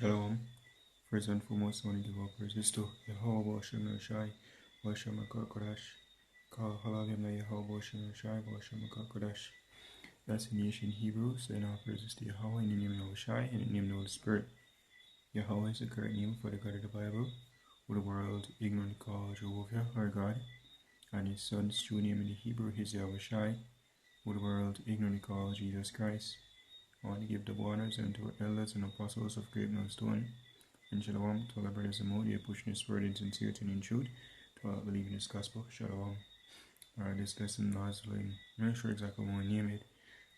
Shalom. First and foremost, I want to give all praises to Yahweh Hashem Shai, Hashem Kodash. Call Halagim Yahweh Hashem Shai, Hashem Kodash. That's in ancient Hebrew, saying all praises to Yahweh in the name of Yahweh Shai and in the name of the Holy Spirit. Yahweh is the correct name for the God of the Bible, who the world ignorantly calls Jehovah our God, and his son's true name in the Hebrew is Yahweh Shai, who the world ignorantly calls Jesus Christ. I want to give the honors unto our elders and apostles of great millstone, and shalom to all our brothers and more, they are pushing this word in sincerity and in truth, to all that believe in this gospel. Shalom. Alright, this lesson last I'm not sure exactly what I name it,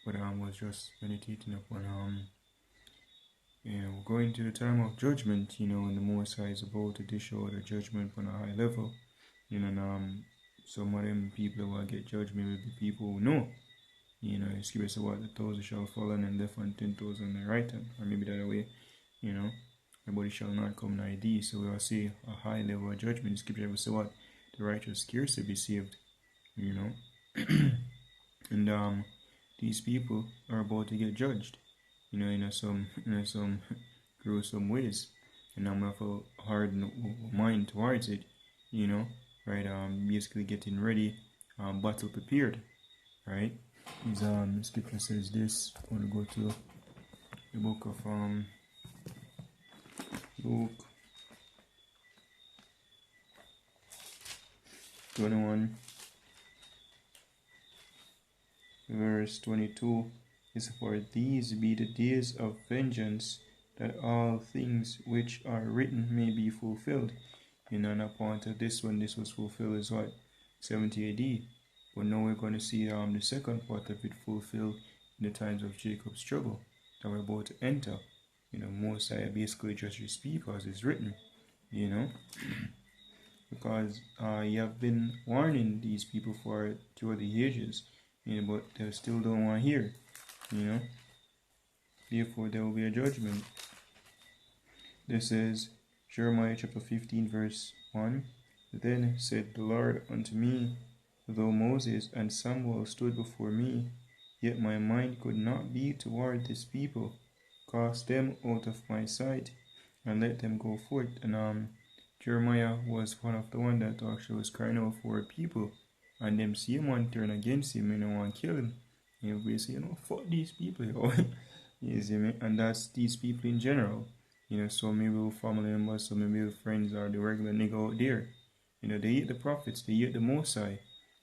but was just meditating upon going to the time of judgment, and the Most High is about to dish out a judgment on a high level, and some of them people who will get judgment will be people who know. The scripture says what, 1,000 shall fall and left and 10,000 on the right hand, or maybe the other way, everybody shall not come nigh thee. So we will see a high level of judgment. The scripture will say what, the righteous scarcely be saved, and these people are about to get judged, in some gruesome ways, and I'm have a hard mind towards it, right? Basically getting ready, battle prepared, right? Scripture says this. I want to go to the book of Luke 21 verse 22. Is for these be the days of vengeance, that all things which are written may be fulfilled. And a point of this, when this was fulfilled, is what, 70 AD. But now we're going to see the second part of it fulfilled in the times of Jacob's trouble that we're about to enter. Mosiah basically judges people as is written, because you have been warning these people for through the ages, but they still don't want to hear, Therefore there will be a judgment. This is Jeremiah chapter 15 verse 1. Then said the Lord unto me, though Moses and Samuel stood before me, yet my mind could not be toward this people. Cast them out of my sight, and let them go forth. And Jeremiah was one of the one that actually was crying out for people, and them see him one turn against him and want to kill him. And we say, fuck these people, you see me? And that's these people in general. Some maybe family members, some maybe friends, or the regular nigga out there. They hate the prophets, they hate the Most High.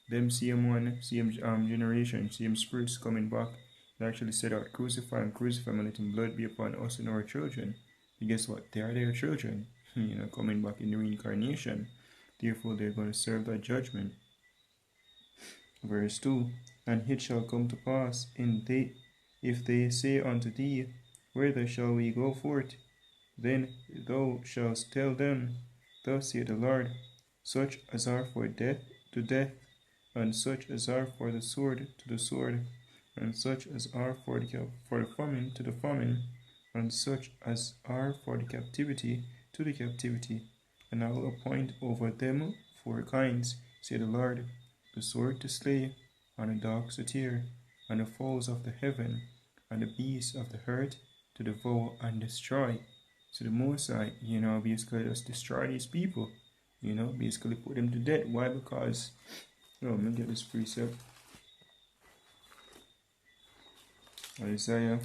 Them same generation, same spirits coming back. They actually said out, crucify him, and let him blood be upon us and our children. And guess what? They are their children, coming back in the reincarnation. Therefore, they're going to serve that judgment. Verse 2. And it shall come to pass, if they say unto thee, whither shall we go forth? Then thou shalt tell them, thus saith the Lord, such as are for death, to death, and such as are for the sword, to the sword, and such as are for the famine, to the famine, and such as are for the captivity, to the captivity. And I will appoint over them 4 kinds, saith the Lord, the sword to slay, and the dogs to tear, and the fowls of the heaven, and the beasts of the earth to devour and destroy. So the Most High, basically just destroy these people, basically put them to death. Why? Because, let me get this precept. Isaiah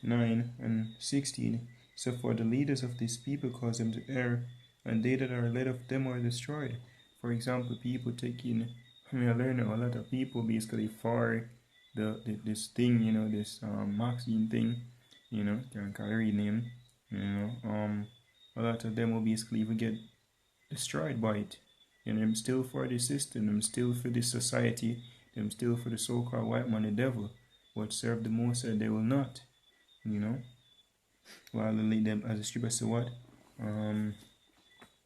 9:16. So for the leaders of this people cause them to err, and they that are led of them are destroyed. For example, people taking, I learn a lot of people basically for this thing, this Maxine thing, can't call her name, a lot of them will basically even get destroyed by it. Them still for the system, them still for the society, them still for the so-called white man, the devil, but serve the Most High they will not, while they lead them, as the scripture says what,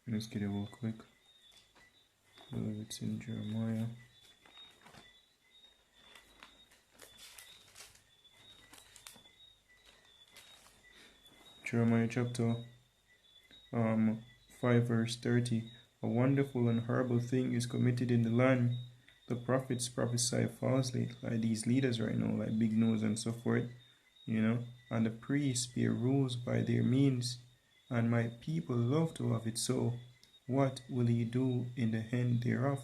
let's get it real quick. I believe it's in Jeremiah. Jeremiah chapter 5 verse 30. A wonderful and horrible thing is committed in the land. the prophets prophesy falsely, like these leaders right now, like Big Nose and so forth, and the priests bear rules by their means, and my people love to have it so. What will he do in the end thereof?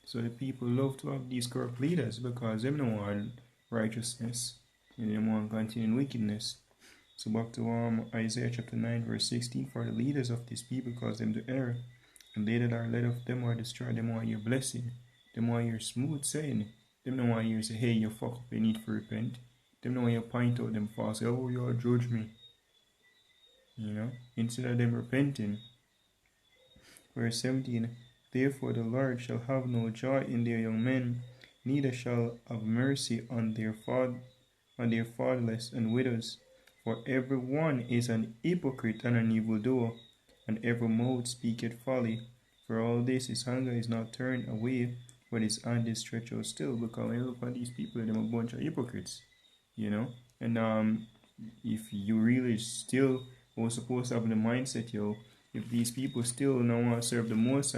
So the people love to have these corrupt leaders because they don't want righteousness and they want continuing wickedness. So back to Isaiah chapter 9 verse 16, for the leaders of this people cause them to err, and they that are led of them are destroyed. Them want your blessing, them want your smooth saying, them don't want you say, hey, you fuck up, you need to repent. Them don't want you point out them false, say, oh, you judge me. Instead of them repenting. Verse 17, therefore the Lord shall have no joy in their young men, neither shall have mercy on their fatherless and widows. For every one is an hypocrite and an evildoer, and every mouth speaketh folly. For all this his anger is not turned away, but his hand is stretched out still. Because when you look at these people, they're a bunch of hypocrites, And if you really still was supposed to have the mindset, if these people still don't want to serve the Most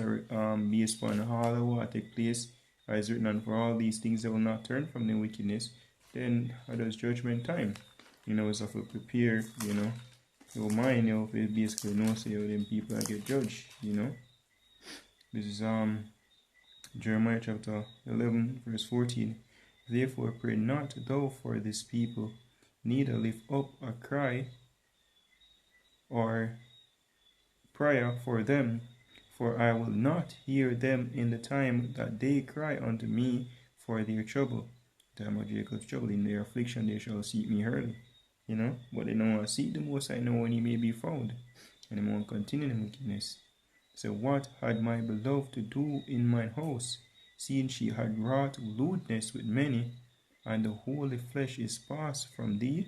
based on all of what take place, as written, and for all these things that will not turn from their wickedness, then it is judgment time. It's have to prepare, your mind, if it basically knows them people that get judged, This is Jeremiah chapter 11, verse 14. Therefore pray not thou for this people, neither lift up a cry or prayer for them, for I will not hear them in the time that they cry unto me for their trouble. The time of Jacob's trouble, in their affliction they shall seek me early. But they don't want to seek the Most High, know when he may be found, and they won't continue in wickedness. So what had my beloved to do in mine house, seeing she had wrought lewdness with many, and the holy flesh is passed from thee?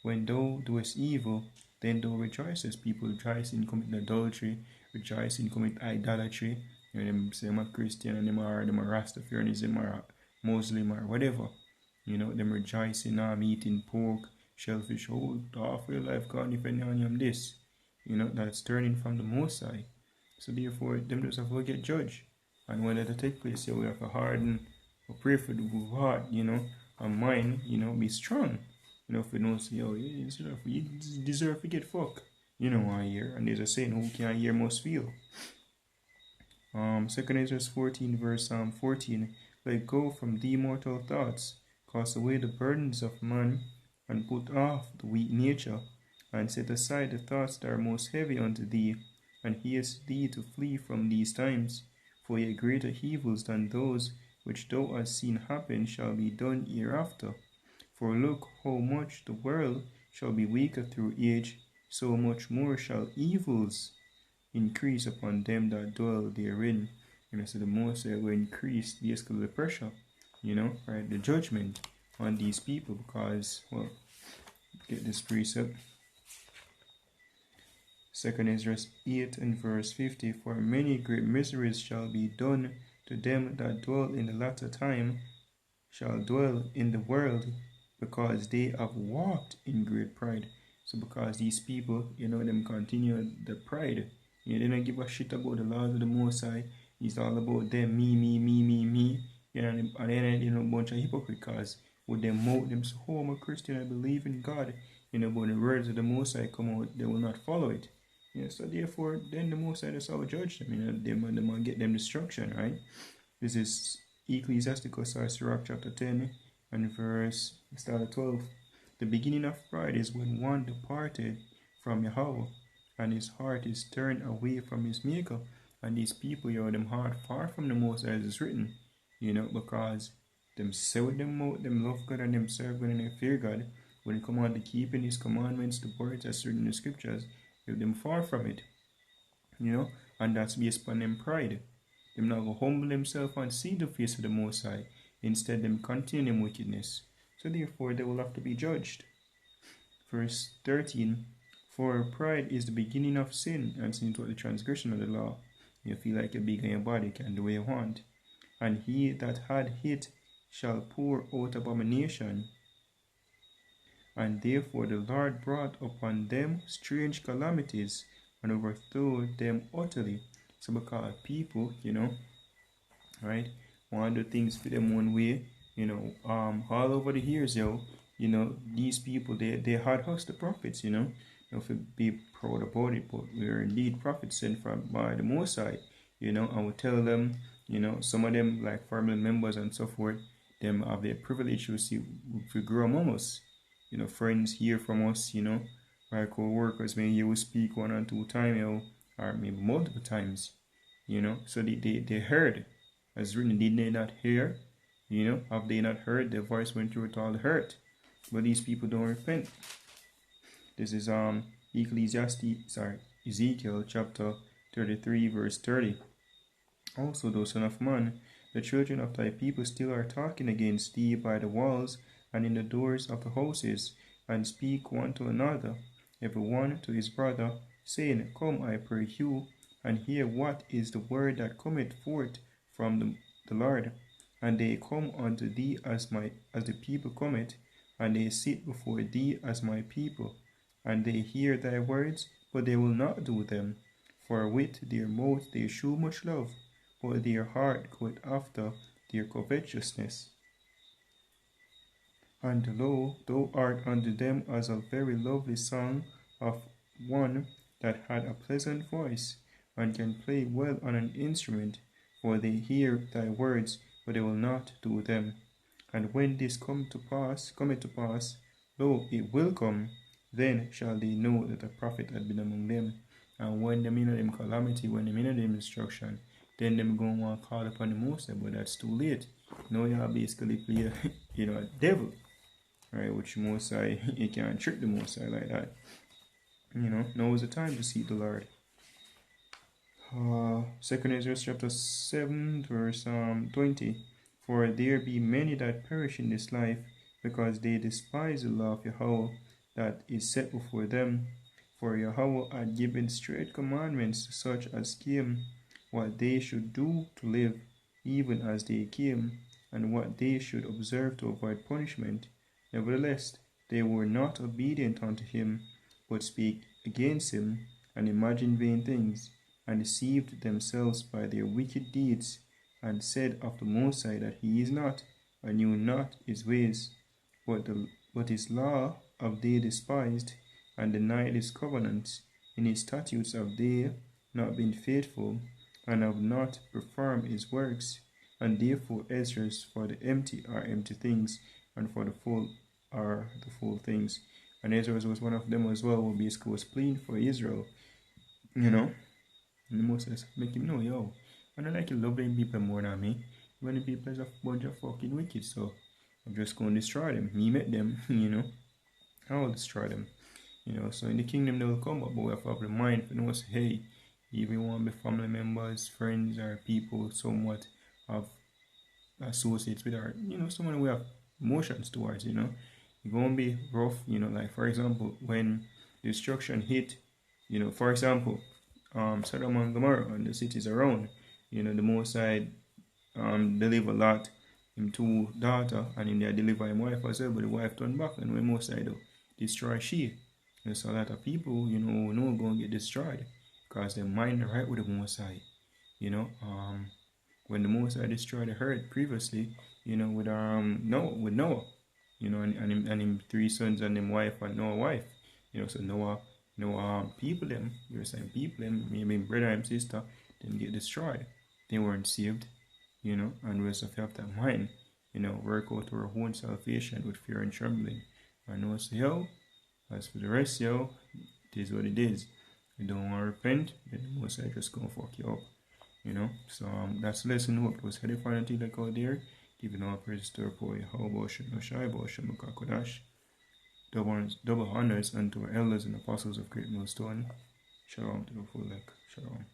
When thou doest evil, then thou rejoicest. People rejoice in commit adultery, rejoice in commit idolatry. Them say I'm a Christian and them are Rastafarianism or Muslim or whatever. Them rejoice in eating pork, shellfish. Oh, half your life gone if any on this. That's turning from the Most High. So therefore, them just have to get judged. And when that take place, we have to harden or pray for the heart, and mind, be strong. If we don't say, you deserve to get fucked. I hear. And there's a saying, who can hear must feel. 2 Ezra 14 verse 14, let go from thee mortal thoughts, cast away the burdens of man, and put off the weak nature, and set aside the thoughts that are most heavy unto thee, and haste thee to flee from these times. For yet greater evils than those which thou hast seen happen shall be done hereafter. For look how much the world shall be weaker through age, so much more shall evils increase upon them that dwell therein. So the more they will increase basically the pressure, right, the judgment on these people, because, get this precept. 2 Ezra 8 and verse 50, for many great miseries shall be done to them that dwell in the latter time, shall dwell in the world, because they have walked in great pride. So because these people, them continue the pride, they don't give a shit about the laws of the Most High. It's all about them, me. And then, a bunch of hypocrites, with them mouth, them say, oh, I'm a Christian, I believe in God. But the words of the Most High come out, they will not follow it. So therefore, then the Most High just will judge them, them will get them destruction, right? This is Ecclesiasticus or Sirach chapter 10 and verse 12. The beginning of pride is when one departed from Yahweh, and his heart is turned away from his maker. And these people, them heart far from the Most High, as is written, because them say with them mouth, them love God and them serve God and they fear God. When it come on to keeping his commandments, the words as written in the scriptures, if them far from it, and that's based upon them pride. Them not go humble themselves and see the face of the Most High. Instead, them continue in wickedness. So therefore, they will have to be judged. Verse 13, for pride is the beginning of sin, and sin is what the transgression of the law. You feel like you're big on your body, you can do what you want. And he that had hit shall pour out abomination. And therefore the Lord brought upon them strange calamities, and overthrew them utterly. So because people, right, want to do things for them one way, all over the years, these people, they had us, the prophets, if we be proud about it, but we are indeed prophets sent from by the Most High, and we tell them, some of them, like family members and so forth, them have the privilege to see if we grow among us, friends hear from us, our co-workers, maybe you will speak 1 or 2 times, or maybe multiple times, so they heard, as written, did they not hear? Have they not heard? Their voice went through it all hurt, but these people don't repent. This is Ezekiel chapter 33 verse 30. Also, thou son of man, the children of thy people still are talking against thee by the walls and in the doors of the houses, and speak one to another, every one to his brother, saying, Come, I pray you, and hear what is the word that cometh forth from the Lord. And they come unto thee as the people cometh, and they sit before thee as my people, and they hear thy words, but they will not do them. For with their mouth they shew much love, but their heart goeth after their covetousness. And lo, thou art unto them as a very lovely song of one that had a pleasant voice, and can play well on an instrument, for they hear thy words, but they will not do them. And when this cometh to pass, lo, it will come, then shall they know that a prophet had been among them. And when them in them calamity, when them in them destruction, then them going to want to call upon the Most High, but that's too late. Now you have basically play a devil, right? Which Most High, you can't trick the Most High like that. Now is the time to seek the Lord. 2 Ezra chapter 7 verse 20. For there be many that perish in this life, because they despise the law of Yahweh that is set before them. For Yahweh had given straight commandments to such as came, what they should do to live, even as they came, and what they should observe to avoid punishment. Nevertheless, they were not obedient unto him, but spake against him, and imagined vain things, and deceived themselves by their wicked deeds, and said of the Most High that he is not, and knew not his ways. But his law have they despised, and denied his covenants. In his statutes have they not been faithful, and have not performed his works. And therefore Ezra's for the empty are empty things, and for the full are the full things. And Ezra was one of them as well, who basically was pleading for Israel, And the Moses make him know, I don't like you love them people more than me. When the people is a bunch of fucking wicked, so I'm just going to destroy them. Me met them, I will destroy them. So in the kingdom they will come up, but we have to have the mind for say, hey, even want to be family members, friends, or people somewhat of associates with our, someone we have emotions towards, It's going to be rough, like for example, when destruction hit, for example, Sodom and Gomorrah and the cities around, the Most High deliver Lot, him two daughter, and him there deliver him wife as well, but the wife turned back, and when Most High do destroy she. So a lot of people, going to get destroyed because their mind are right with the Most High. When the Most High destroyed the herd previously, with Noah, and him 3 sons and him wife and Noah wife, so Noah people them, you're saying people them, maybe brother and sister, then get destroyed. They weren't saved, and we also have that mind, work out our own salvation with fear and trembling. And also, as for the rest, it is what it is. You don't want to repent, then the Most High just gonna fuck you up, So that's lesson hope. It was headed for anything like out there. Giving all praise to our boy, how about Shem Shai, about Shem Kodash. Double honors unto our elders and apostles of Great Millstone. Shalom to the full Shalom.